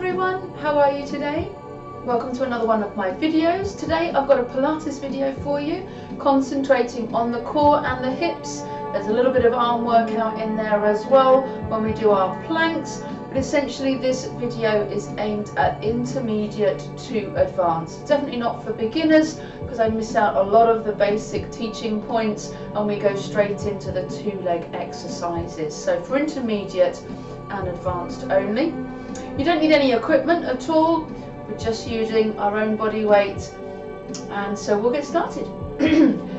everyone, how are you today? Welcome to another one of my videos. Today I've got a Pilates video for you, concentrating on the core and the hips. There's a little bit of arm workout in there as well when we do our planks, but essentially this video is aimed at intermediate to advanced. Definitely not for beginners, because I miss out a lot of the basic teaching points and we go straight into the two-leg exercises. So for intermediate and advanced only. You don't need any equipment at all. We're just using our own body weight, and so we'll get started.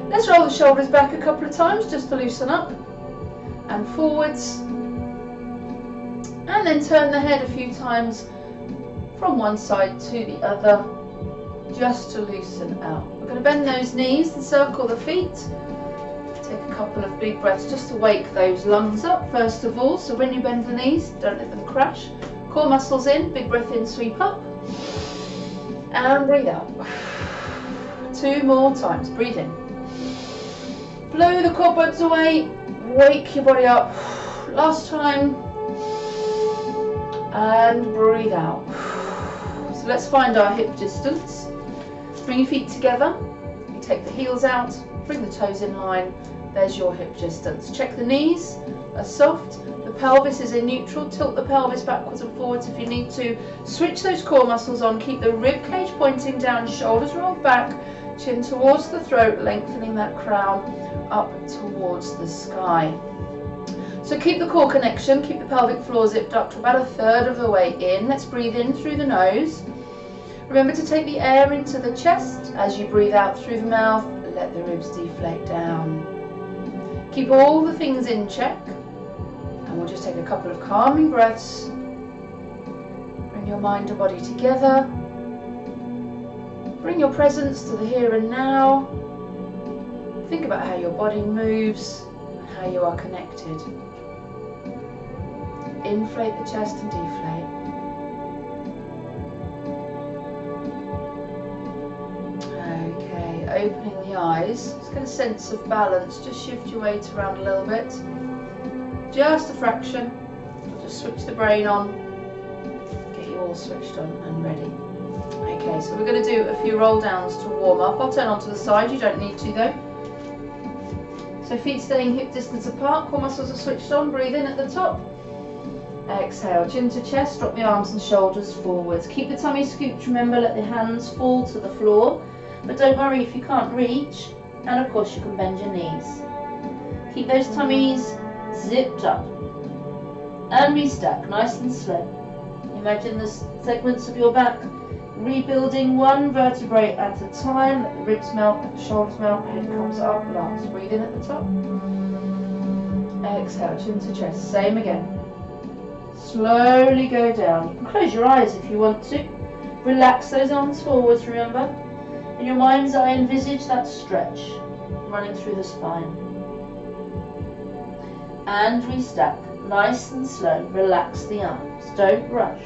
Let's roll the shoulders back a couple of times just to loosen up, and forwards, and then turn the head a few times from one side to the other just to loosen out. We're going to bend those knees and circle the feet. Take a couple of big breaths just to wake those lungs up first of all. So when you bend the knees, don't let them crash. Core muscles in, big breath in, sweep up, and breathe out. 2 more times, breathe in. Blow the cobwebs away, wake your body up. Last time, and breathe out. So let's find our hip distance. Bring your feet together, you take the heels out, bring the toes in line. There's your hip distance. Check the knees are soft, the pelvis is in neutral. Tilt the pelvis backwards and forwards if you need to. Switch those core muscles on, keep the rib cage pointing down, shoulders rolled back, chin towards the throat, lengthening that crown up towards the sky. So keep the core connection, keep the pelvic floor zipped up to about 1/3 of the way in. Let's breathe in through the nose. Remember to take the air into the chest. As you breathe out through the mouth, let the ribs deflate down. Keep all the things in check, and we'll just take a couple of calming breaths. Bring your mind and body together. Bring your presence to the here and now. Think about how your body moves and how you are connected. Inflate the chest and deflate. Okay, opening the eyes. Just get a sense of balance. Just shift your weight around a little bit. Just a fraction. Just switch the brain on. Get you all switched on and ready. Okay, so we're going to do a few roll downs to warm up. I'll turn onto the side. You don't need to though. So feet staying hip distance apart. Core muscles are switched on. Breathe in at the top. Exhale, chin to chest. Drop the arms and shoulders forwards. Keep the tummy scooped. Remember, let the hands fall to the floor. But don't worry if you can't reach. And of course you can bend your knees. Keep those tummies zipped up. And restack, nice and slow. Imagine the segments of your back rebuilding 1 vertebrae at a time. Let the ribs melt, let the shoulders melt, head comes up last. Breathe in at the top. Exhale, chin to chest. Same again. Slowly go down. You can close your eyes if you want to. Relax those arms forwards, remember. In your mind's eye, envisage that stretch running through the spine. And restack, nice and slow. Relax the arms, don't rush.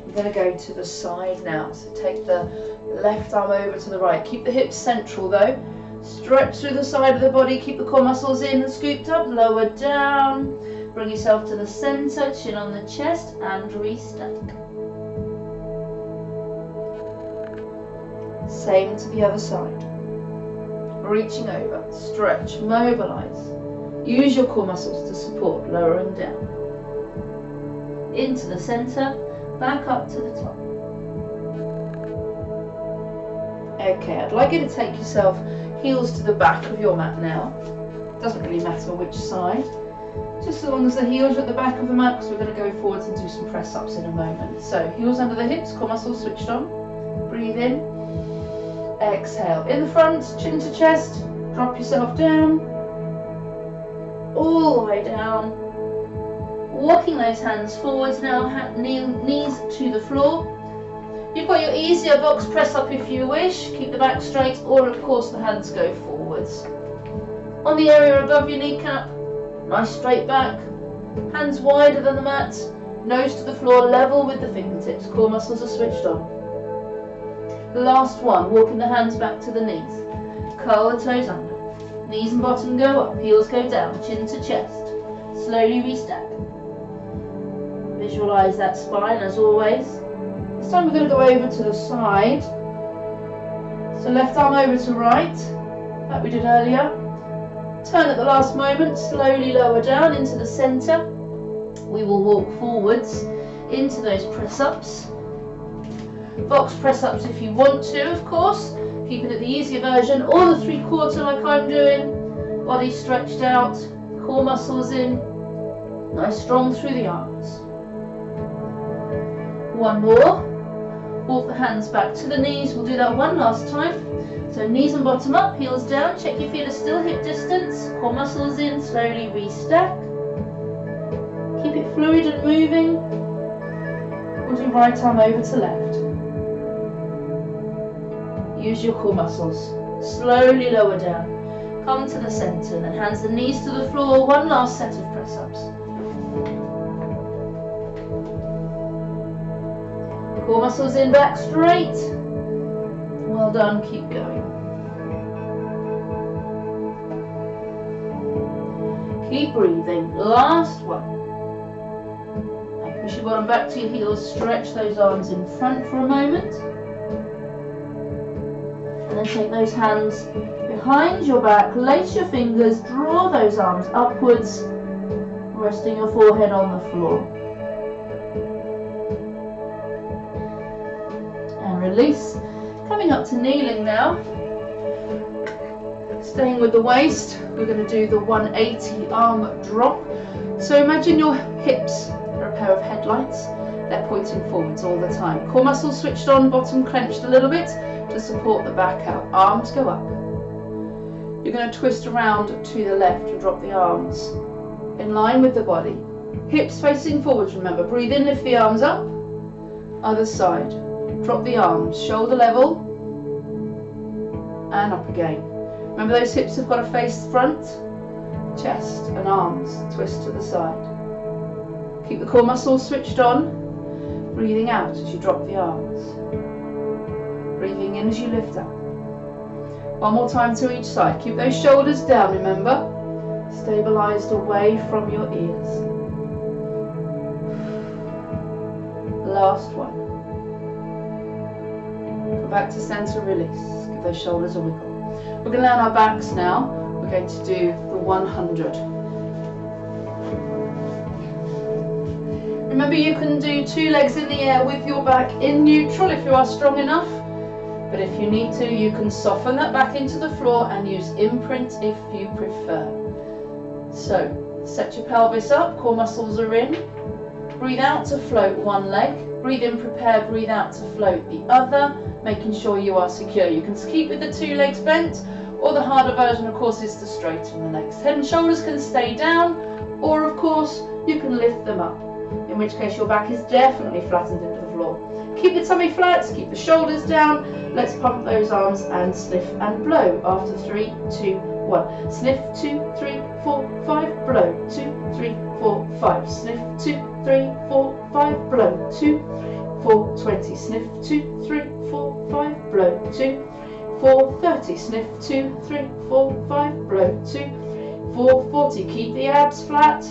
We're going to go to the side now. So take the left arm over to the right. Keep the hips central though. Stretch through the side of the body. Keep the core muscles in and scooped up. Lower down. Bring yourself to the center. Chin on the chest and restack. Same to the other side. Reaching over. Stretch. Mobilize. Use your core muscles to support. Lowering down. Into the center. Back up to the top. Okay, I'd like you to take yourself heels to the back of your mat now. Doesn't really matter which side. Just as long as the heels are at the back of the mat, because we're going to go forwards and do some press ups in a moment. So heels under the hips, core muscles switched on. Breathe in. Exhale. In the front, chin to chest. Drop yourself down. All the way down. Walking those hands forwards now, knees to the floor. You've got your easier box press up if you wish. Keep the back straight, or of course the hands go forwards. On the area above your kneecap, nice straight back. Hands wider than the mat. Nose to the floor, level with the fingertips. Core muscles are switched on. The last one, walking the hands back to the knees. Curl the toes under. Knees and bottom go up, heels go down, chin to chest. Slowly restack. Visualize that spine as always. This time we're going to go over to the side. So left arm over to right, like we did earlier. Turn at the last moment, slowly lower down into the centre. We will walk forwards into those press-ups. Box press-ups if you want to, of course. Keeping it the easier version, or the 3/4 like I'm doing. Body stretched out, core muscles in. Nice strong through the arms. One more. Walk the hands back to the knees. We'll do that one last time. So knees and bottom up, heels down. Check your feet are still hip distance. Core muscles in, slowly restack. Keep it fluid and moving. We'll do right arm over to left. Use your core muscles. Slowly lower down. Come to the centre, then hands and knees to the floor. One last set of press-ups. Core muscles in, back straight. Well done, keep going. Keep breathing. Last one. Now push your bottom back to your heels, stretch those arms in front for a moment. And then take those hands behind your back, lace your fingers, draw those arms upwards, resting your forehead on the floor. And release. Coming up to kneeling now. Staying with the waist, we're going to do the 180 arm drop. So imagine your hips are a pair of headlights. They're pointing forwards all the time. Core muscles switched on, bottom clenched a little bit to support the back out. Arms go up. You're going to twist around to the left and drop the arms in line with the body. Hips facing forwards, remember. Breathe in, lift the arms up. Other side. Drop the arms, shoulder level, and up again. Remember those hips have got to face front, chest and arms, twist to the side. Keep the core muscles switched on, breathing out as you drop the arms. Breathing in as you lift up. One more time to each side. Keep those shoulders down, remember. Stabilised away from your ears. Last one. Go back to centre, release. Give those shoulders a wiggle. We're going to learn our backs now. We're going to do the 100. Remember, you can do 2 legs in the air with your back in neutral if you are strong enough. But if you need to, you can soften that back into the floor and use imprint if you prefer. So, set your pelvis up, core muscles are in. Breathe out to float one leg. Breathe in, prepare, breathe out to float the other, making sure you are secure. You can keep with the 2 legs bent, or the harder version, of course, is to straighten the legs. Head and shoulders can stay down, or of course, you can lift them up, in which case your back is definitely flattened into the floor. Keep the tummy flat, keep the shoulders down. Let's pump those arms and sniff and blow. After 3, 2, 1. Sniff, 2, 3, 4, 5, blow. 2, 3, 4, 5. Sniff, 2, 3, 4, 5, blow. 2, 4, 20. Sniff, 2, 3, 4, 5, blow. 2, 4, 30. Sniff, 2, 3, 4, 5, blow. 2, 4, 40. Keep the abs flat.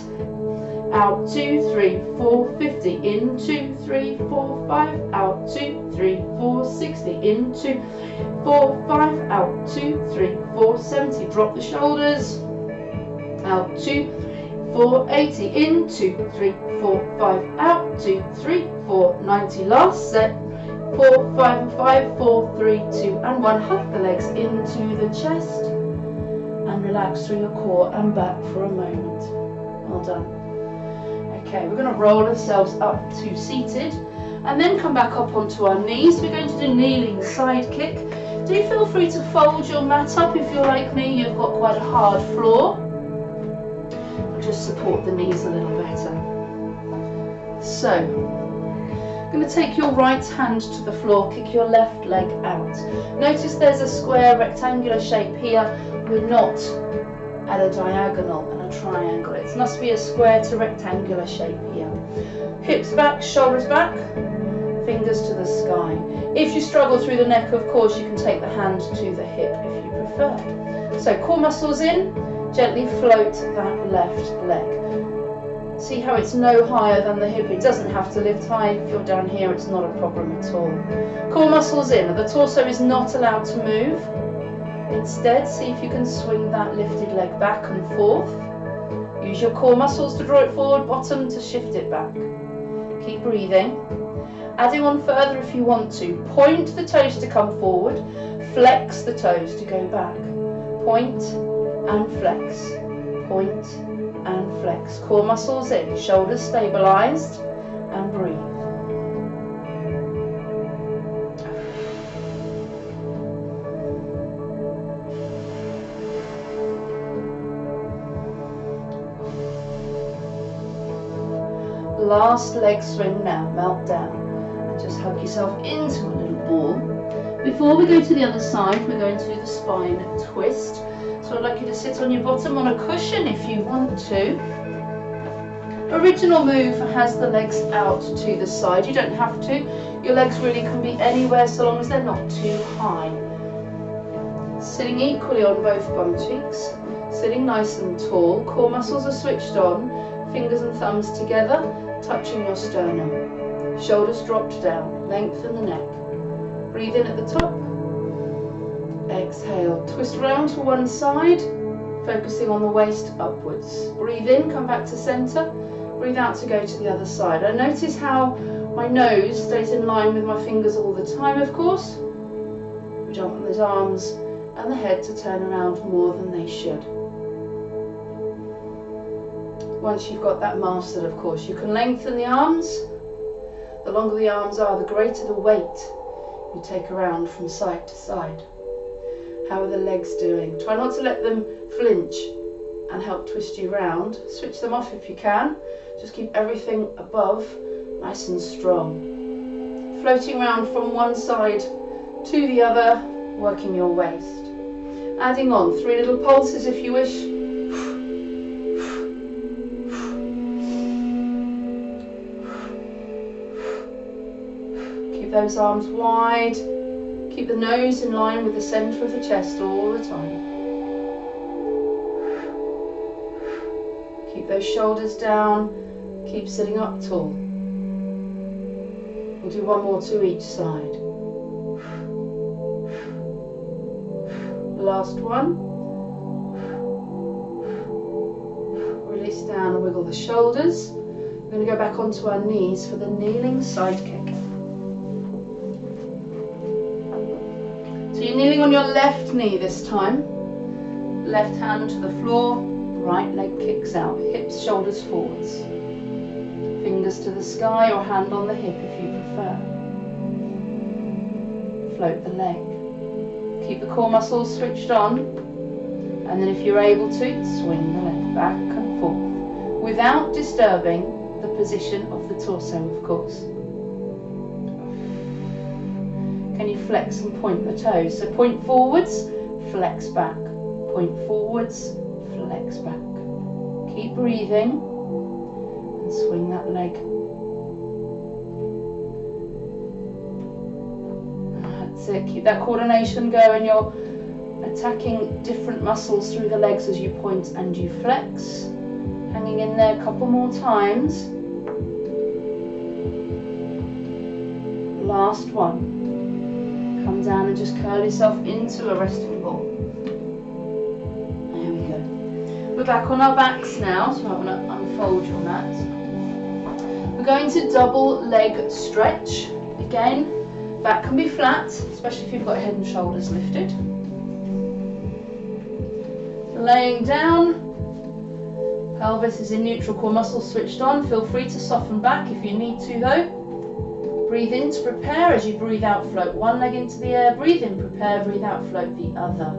Out, 2, 3, 4, 50. In, 2, 3, 4, 5. Out, 2, 3, 4, 60. In, 2, 4, 5. Out, 2, 3, 4, 70. Drop the shoulders. Out, 2, 4, 80. In, 2, 3, 4, 5. Out, 2, 3, 4, 90. Last set. 4, 5, and 5. 4, 3, 2, and 1. Hug the legs into the chest. And relax through your core and back for a moment. Well done. Okay, we're going to roll ourselves up to seated and then come back up onto our knees. We're going to do kneeling side kick. Do feel free to fold your mat up if you're like me, you've got quite a hard floor. Just support the knees a little better. So, I'm going to take your right hand to the floor, kick your left leg out. Notice there's a square rectangular shape here. We're not at a diagonal and a triangle. It must be a square to rectangular shape here. Hips back, shoulders back, fingers to the sky. If you struggle through the neck, of course, you can take the hand to the hip if you prefer. So core muscles in, gently float that left leg. See how it's no higher than the hip. It doesn't have to lift high. If you're down here, it's not a problem at all. Core muscles in. The torso is not allowed to move. Instead, see if you can swing that lifted leg back and forth. Use your core muscles to draw it forward, bottom to shift it back. Keep breathing. Adding on further if you want to. Point the toes to come forward. Flex the toes to go back. Point and flex. Point and flex. Core muscles in. Shoulders stabilized. And breathe. Last leg swing now, melt down, and just hug yourself into a little ball. Before we go to the other side, we're going to do the spine twist. So I'd like you to sit on your bottom on a cushion if you want to. Original move has the legs out to the side. You don't have to. Your legs really can be anywhere so long as they're not too high. Sitting equally on both bum cheeks. Sitting nice and tall. Core muscles are switched on. Fingers and thumbs together, touching your sternum. Shoulders dropped down, lengthen the neck. Breathe in at the top. Exhale, twist round to one side, focusing on the waist upwards. Breathe in, come back to centre. Breathe out to go to the other side. I notice how my nose stays in line with my fingers all the time, of course. We don't want those arms and the head to turn around more than they should. Once you've got that mastered, of course, you can lengthen the arms. The longer the arms are, the greater the weight you take around from side to side. How are the legs doing? Try not to let them flinch and help twist you round. Switch them off if you can. Just keep everything above nice and strong. Floating around from one side to the other, working your waist. Adding on 3 little pulses if you wish. Those arms wide, keep the nose in line with the centre of the chest all the time. Keep those shoulders down, keep sitting up tall. We'll do one more to each side. Last one. Release down and wiggle the shoulders. We're going to go back onto our knees for the kneeling side kick. So you're kneeling on your left knee this time. Left hand to the floor, right leg kicks out, hips, shoulders forwards. Fingers to the sky or hand on the hip if you prefer. Float the leg. Keep the core muscles switched on. And then if you're able to, swing the leg back and forth without disturbing the position of the torso, of course. Can you flex and point the toes? So point forwards, flex back. Point forwards, flex back. Keep breathing and swing that leg. That's it. Keep that coordination going. You're attacking different muscles through the legs as you point and you flex. Hanging in there a couple more times. Last one. Come down and just curl yourself into a resting ball. There we go. We're back on our backs now, so I'm going to unfold your mat. We're going to double leg stretch. Again, back can be flat, especially if you've got head and shoulders lifted. Laying down, pelvis is in neutral, core muscles switched on. Feel free to soften back if you need to though. Breathe in to prepare. As you breathe out, float one leg into the air. Breathe in, prepare, breathe out, float the other.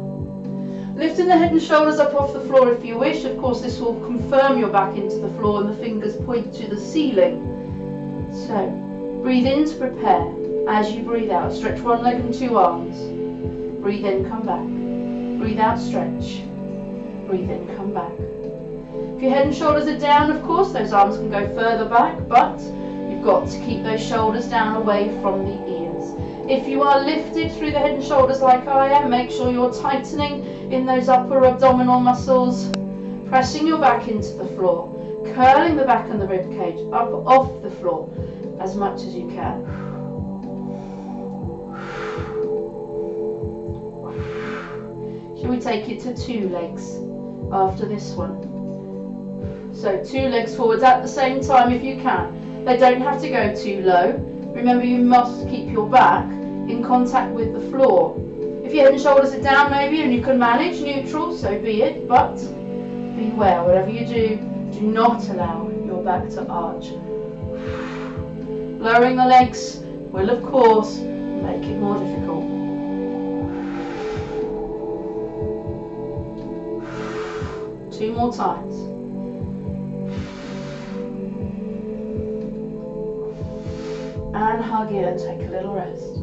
Lifting the head and shoulders up off the floor if you wish. Of course, this will confirm your back into the floor and the fingers point to the ceiling. So, breathe in to prepare. As you breathe out, stretch one leg and 2 arms. Breathe in, come back. Breathe out, stretch. Breathe in, come back. If your head and shoulders are down, of course, those arms can go further back, but you've got to keep those shoulders down away from the ears. If you are lifted through the head and shoulders like I am, make sure you're tightening in those upper abdominal muscles, pressing your back into the floor. curling the back and the rib cage up off the floor as much as you can. Shall we take it to 2 legs after this one? So 2 legs forwards at the same time if you can. They don't have to go too low. Remember, you must keep your back in contact with the floor. If your head and shoulders are down maybe and you can manage neutral, so be it, but beware, whatever you do, do not allow your back to arch. Lowering the legs will of course make it more difficult. Two more times. And hug in, take a little rest.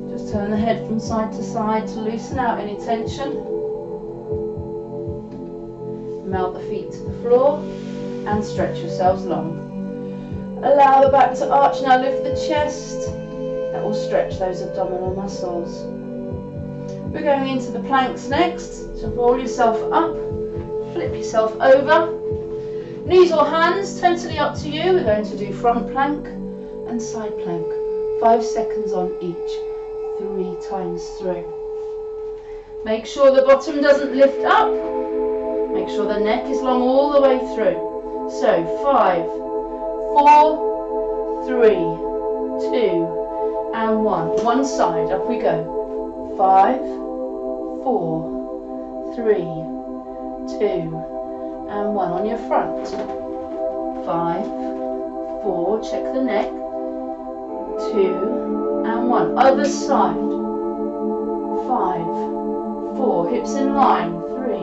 Just turn the head from side to side to loosen out any tension. Melt the feet to the floor and stretch yourselves long. Allow the back to arch. Now lift the chest. That will stretch those abdominal muscles. We're going into the planks next. So roll yourself up, flip yourself over. Knees or hands, totally up to you. We're going to do front plank and side plank. 5 seconds on each, 3 times through. Make sure the bottom doesn't lift up. Make sure the neck is long all the way through. So 5, 4, 3, 2, and 1. One side, up we go. 5, 4, 3, 2, and 1. On your front. 5, 4, check the neck. 2, and 1. Other side. 5, 4, hips in line. 3,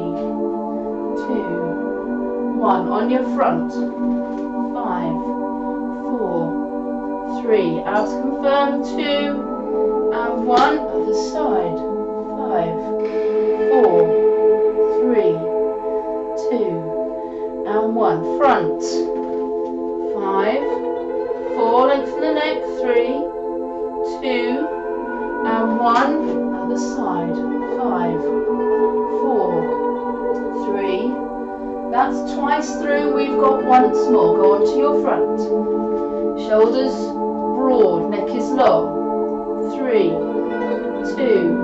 2, 1. On your front. 5, 4, 3. Out confirm. 2, and 1. Other side. 5, 4, 3, 2, and 1. Front. 5, 4. Lengthen the neck. 3, 2, and 1. Other side. 5, 4, 3. That's twice through. We've got once more. Go onto your front. Shoulders broad. Neck is long. 3, 2,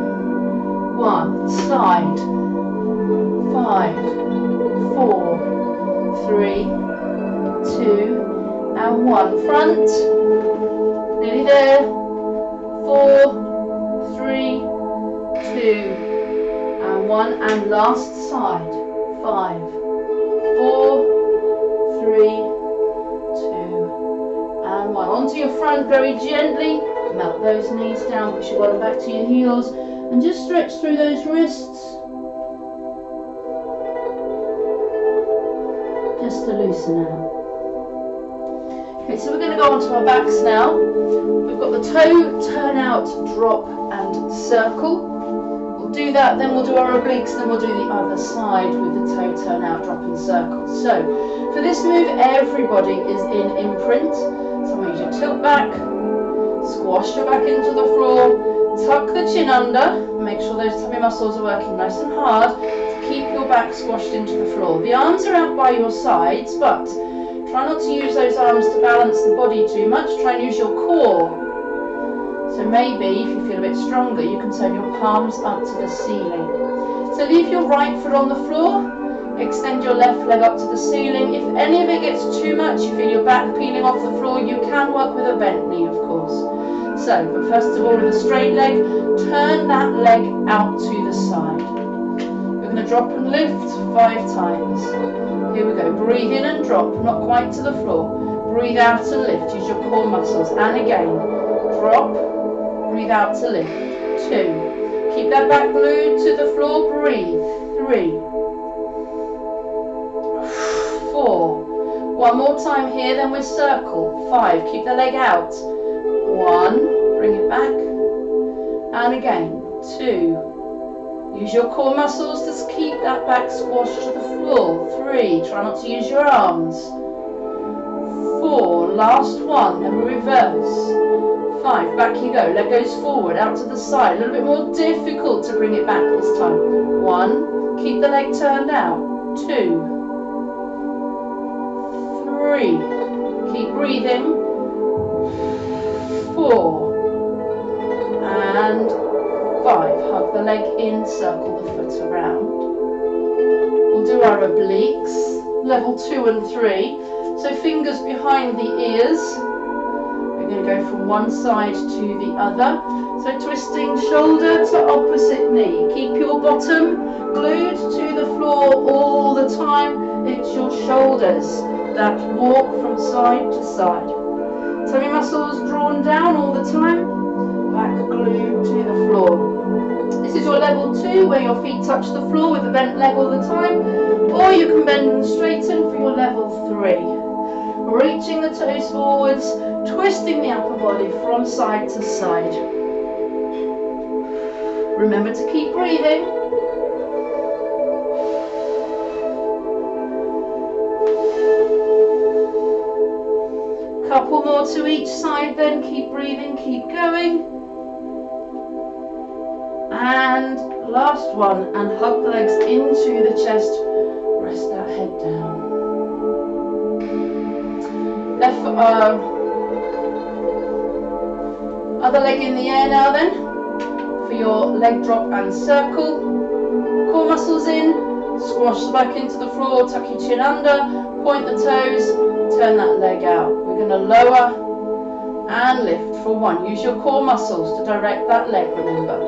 1. Side. 5, 4, 3, 2, and 1. Front. Nearly there. 4, 3, 2, and 1. And last side. 5, 4, 3, 2, and 1. Onto your front very gently. Melt those knees down. Push your bottom back to your heels. And just stretch through those wrists. Just to loosen out. Okay, so we're going to go onto our backs now. We've got the toe, turn out, drop and circle. We'll do that, then we'll do our obliques, then we'll do the other side with the toe, turn out, drop and circle. So, for this move, everybody is in imprint. So I'm going to tilt back, squash your back into the floor, tuck the chin under, make sure those tummy muscles are working nice and hard to keep your back squashed into the floor. The arms are out by your sides, but try not to use those arms to balance the body too much. Try and use your core. So maybe, if you feel a bit stronger, you can turn your palms up to the ceiling. So leave your right foot on the floor, extend your left leg up to the ceiling. If any of it gets too much, you feel your back peeling off the floor, you can work with a bent knee, of course. So, but first of all, with a straight leg, turn that leg out to the side. We're going to drop and lift 5 times. Here we go. Breathe in and drop, not quite to the floor. Breathe out and lift. Use your core muscles. And again, drop. Breathe out to lift. 2. Keep that back glued to the floor. Breathe. 3. 4. One more time here, then we circle. 5. Keep the leg out. 1. Bring it back. And again. 2. Use your core muscles to keep that back squashed to the floor. 3. Try not to use your arms. 4. Last one. Then we reverse. 5. Back you go. Leg goes forward, out to the side. A little bit more difficult to bring it back this time. 1. Keep the leg turned out. 2. 3. Keep breathing. 4. And 5. Hug the leg in, circle the foot around. We'll do our obliques, level 2 and 3. So fingers behind the ears. We're going to go from one side to the other. So twisting shoulder to opposite knee. Keep your bottom glued to the floor all the time. It's your shoulders that walk from side to side. Tummy muscles drawn down all the time. Back glued to the floor. This is your level 2 where your feet touch the floor with a bent leg all the time. Or you can bend and straighten for your level 3. Reaching the toes forwards, twisting the upper body from side to side. Remember to keep breathing. Couple more to each side then, keep breathing, keep going. And last one, and hug the legs into the chest, rest that head down. Left other leg in the air now then, for your leg drop and circle. Core muscles in, squash the back into the floor, tuck your chin under, point the toes, turn that leg out. We're going to lower and lift for 1. Use your core muscles to direct that leg, remember.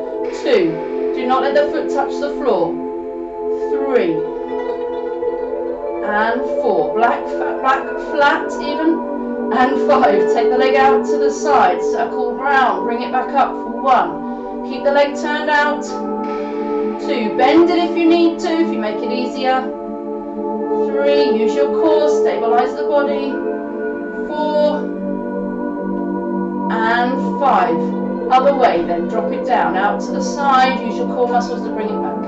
2, do not let the foot touch the floor. 3, and 4, back flat even, and 5, take the leg out to the side, circle round, bring it back up for 1, keep the leg turned out. 2, bend it if you need to, if you make it easier. 3, use your core, stabilize the body. 4, and 5, other way then, drop it down, out to the side, use your core muscles to bring it back.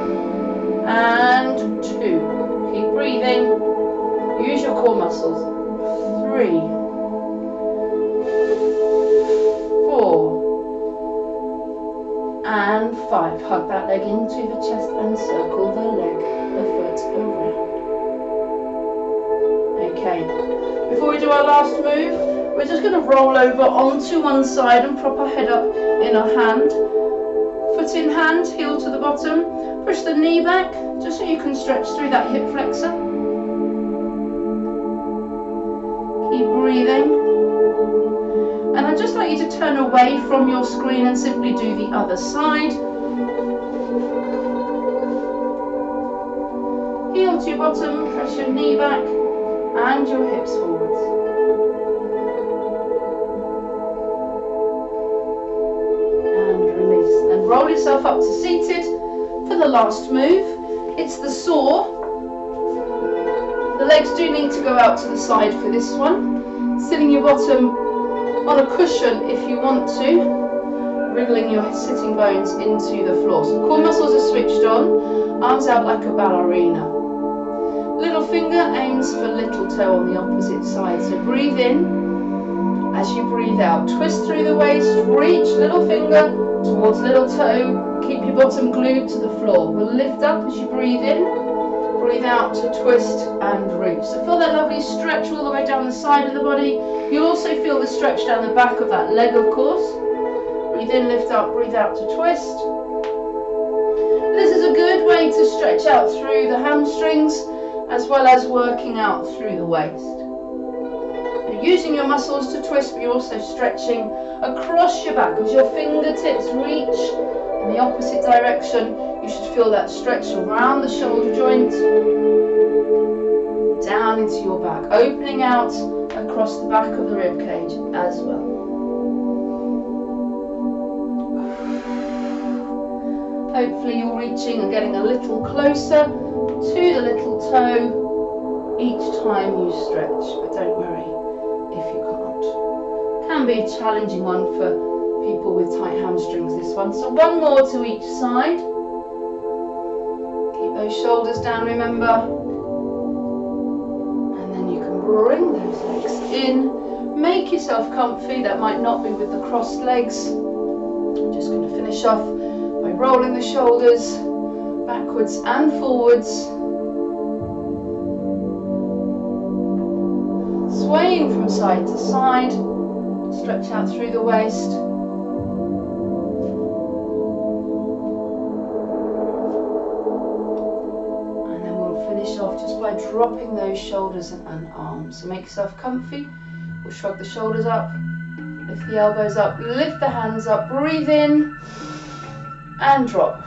And 2, keep breathing, use your core muscles. 3, 4, and 5. Hug that leg into the chest and circle the foot around. Okay, before we do our last move, we're just going to roll over onto one side and prop our head up in our hand. Foot in hand, heel to the bottom. Push the knee back, just so you can stretch through that hip flexor. Keep breathing. And I'd just like you to turn away from your screen and simply do the other side. Heel to your bottom, press your knee back and your hips forwards. Roll yourself up to seated for the last move. It's the saw. The legs do need to go out to the side for this one. Sitting your bottom on a cushion if you want to. Wriggling your sitting bones into the floor. So core muscles are switched on. Arms out like a ballerina. Little finger aims for little toe on the opposite side. So breathe in. As you breathe out, twist through the waist, reach little finger towards little toe, keep your bottom glued to the floor. We'll lift up as you breathe in, breathe out to twist and root. So feel that lovely stretch all the way down the side of the body. You'll also feel the stretch down the back of that leg, of course. Breathe in, lift up, breathe out to twist. This is a good way to stretch out through the hamstrings as well as working out through the waist. Using your muscles to twist, but you're also stretching across your back. As your fingertips reach in the opposite direction, you should feel that stretch around the shoulder joint, down into your back, opening out across the back of the rib cage as well. Hopefully you're reaching and getting a little closer to the little toe each time you stretch, but don't worry if you can't. Can be a challenging one for people with tight hamstrings, this one. So one more to each side. Keep those shoulders down, remember. And then you can bring those legs in. Make yourself comfy. That might not be with the crossed legs. I'm just going to finish off by rolling the shoulders backwards and forwards. swaying from side to side. Stretch out through the waist. And then we'll finish off just by dropping those shoulders and arms. So make yourself comfy. We'll shrug the shoulders up, lift the elbows up, lift the hands up, breathe in and drop.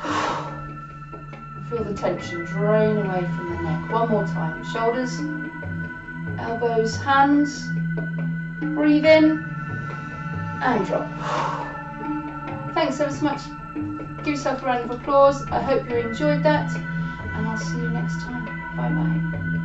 Feel the tension drain away from the neck. One more time. Shoulders, elbows, hands. Breathe in and drop. Thanks ever so much. Give yourself a round of applause. I hope you enjoyed that, and I'll see you next time. Bye bye.